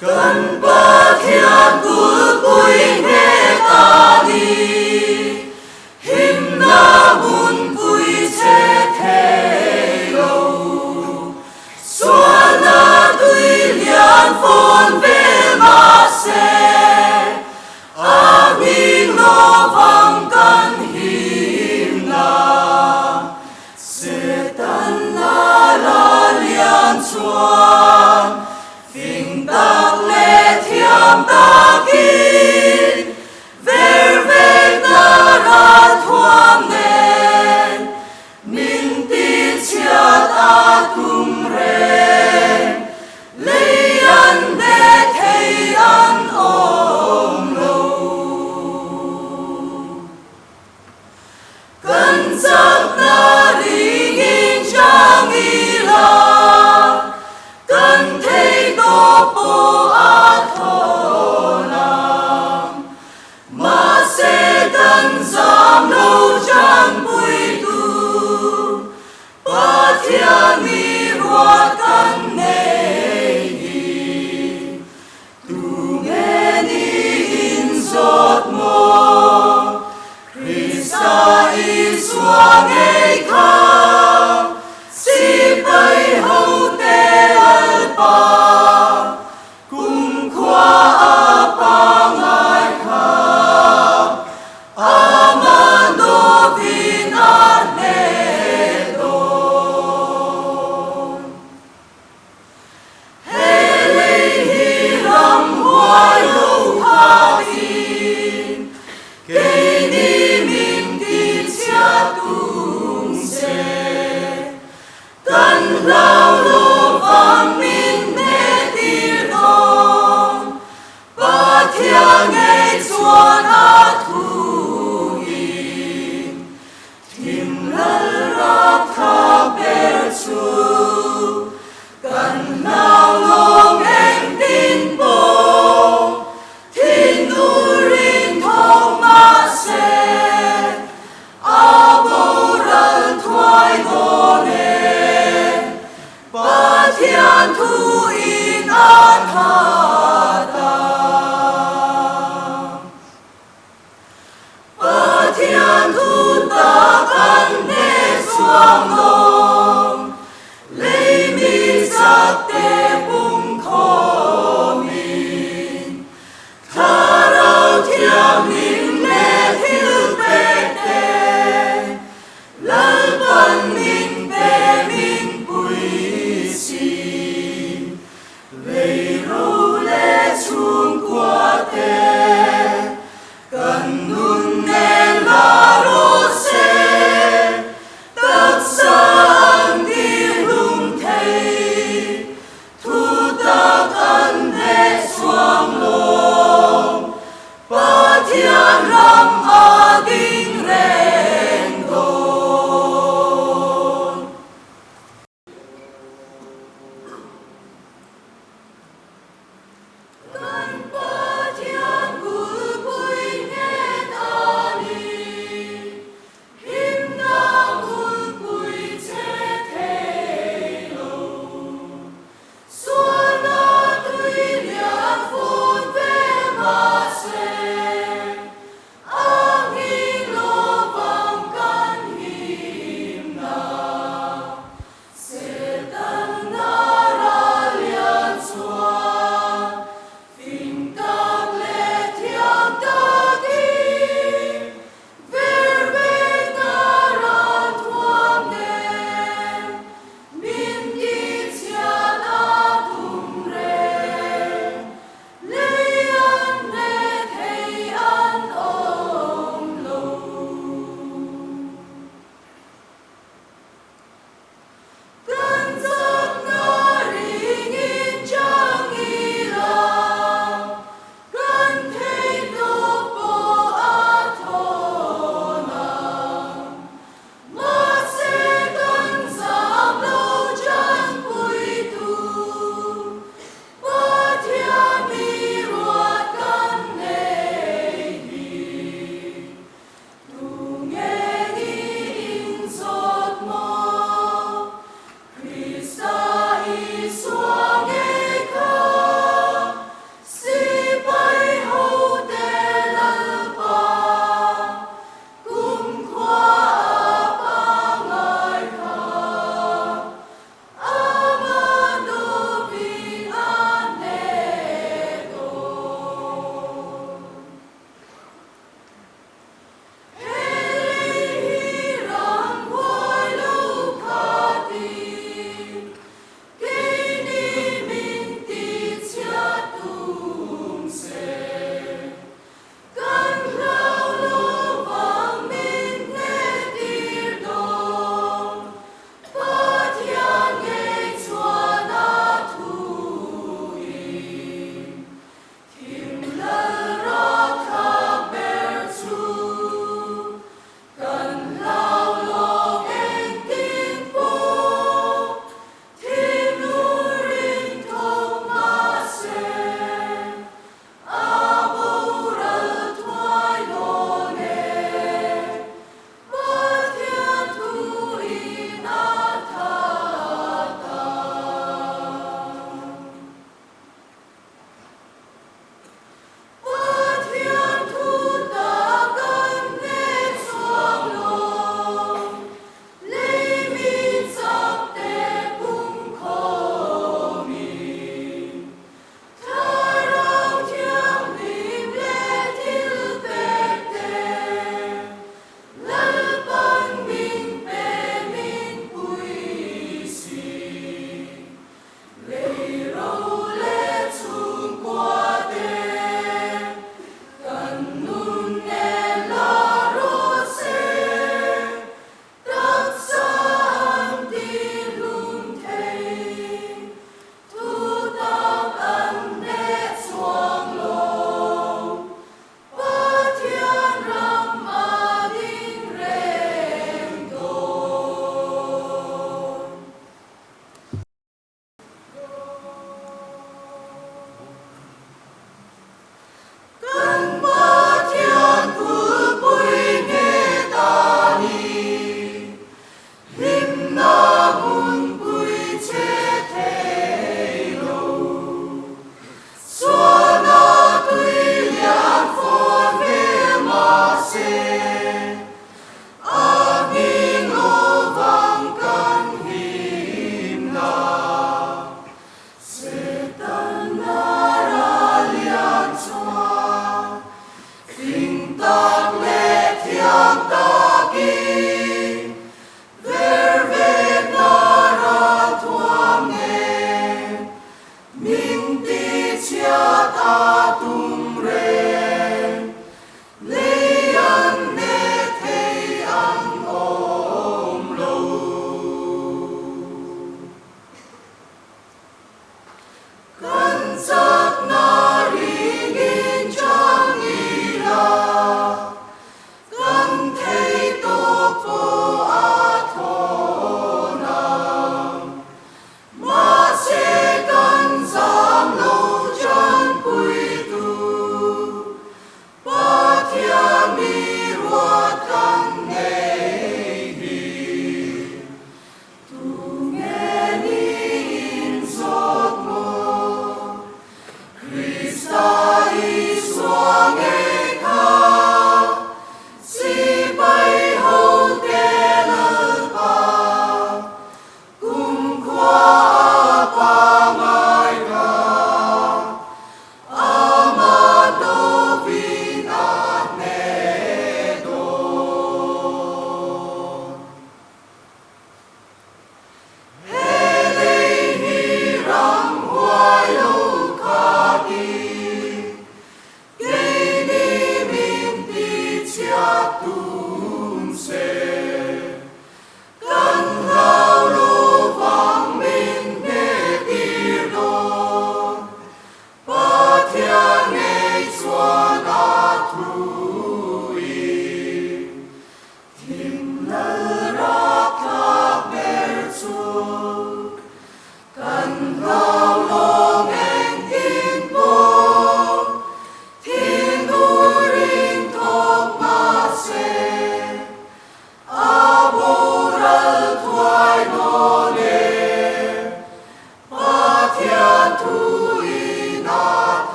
cần ba thiên của bụi nghe ta đi hình na buồn bụi sẽ thế lâu xóa na tuy liên phồn về mà sẽ mình nó vang căn hiểm na sẽ tan na la liên xuân phình tạc lệ thiam ta kín ver về na ra thoáng nên mình tin chia ta cùng rèn lấy ăn để thấy ăn ôm lâu cần giấc na đi nghìn trang y la cần thấy có bộ ác thọ nam mà sẽ cần giảm lâu chẳng bụi tu ba thiên mi ruột cần nề đi tu nghe ni in giọt mồ Christa y xóa ngày khang si bay hậu tế alpa cùng qua apa ngài khang amando vin anedo hele hiram hoài lâu hain cây ni mình tin chia tung se cần lao lô vang mình để tin on ba thiên ngày xuân a thu in tim lal rap tha ber su cần lao long em tin bo tin nurin thong ma se aboral thoại đồ nè ba thiên thu in an hà